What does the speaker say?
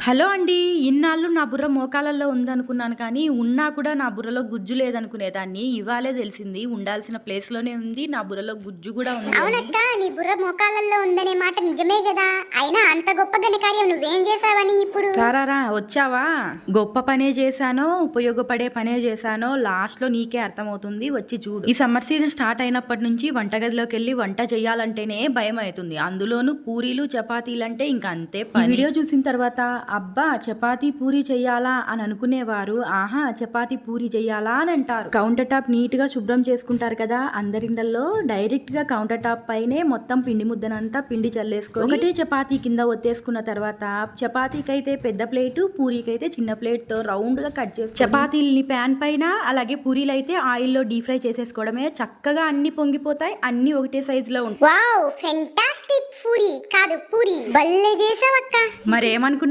Hello అండి. ఇన్నాళ్ళు నా బుర్ర మోకాళ్ళలో ఉందనుకున్నాను కానీ, ఉన్నా కూడా నా బుర్రలో గుజ్జు లేదనుకునేదాన్ని. ఇవాళే తెలిసింది ఉండాల్సిన ప్లేస్‌లోనే ఉంది. నా బుర్రలో గుజ్జు గూడా ఉంది అని. అవునక్క, నీ బుర్ర మోకాళ్ళల్లో ఉందనే మాట నిజమే గదా. అయినా అంత గొప్ప ఘనకార్యం నువ్వేం చేసావని ఇప్పుడు? రా వచ్చావా? గొప్ప పనే చేశానో, ఉపయోగపడే పనే చేశానో లాస్ట్‌లో నీకే అర్థమవుతుంది. వచ్చి చూడు. ఈ సమ్మర్ సీజన్ స్టార్ట్ అయినప్పటి నుంచి వంటగదిలోకెళ్ళి వంట చేయాలంటేనే భయమైతుంది. అందులోనూ పూరీలు, చపాతీలంటే ఇంక అంతే పని. ఈ వీడియో చూసిన తర్వాత అబ్బా! చపాతీ, పూరి చెయ్యాలా అని అనుకునేవారు ఆహా! చపాతీ, పూరి చెయ్యాలా అని అంటారు. కౌంటర్ టాప్ నీట్‌గా శుభ్రం చేసుకుంటారు కదా. అందరిండ్లల్లో డైరెక్ట్‌గా కౌంటర్ టాప్ పైనే మొత్తం పిండి ముద్దనంతా పిండి చల్లేసుకొని ఒకటే చపాతీ కింద ఒత్తేసుకున్న తర్వాత చపాతీకైతే పెద్ద ప్లేటు, పూరీకైతే చిన్న ప్లేట్‌తో రౌండ్‌గా కట్ చేసి చపాతీలని ప్యాన్ పైన అలాగే పూరీలైతే ఆయిల్‌లో డీప్ ఫ్రై చేసేసుకోవడమే. చక్కగా అన్ని పొంగిపోతాయి. అన్ని ఒకటే సైజులో ఉంటాయి. Wow, fantastic. పూరి కాదు పూరి భలే చేసావక్క. మరేమనుకున్నారు?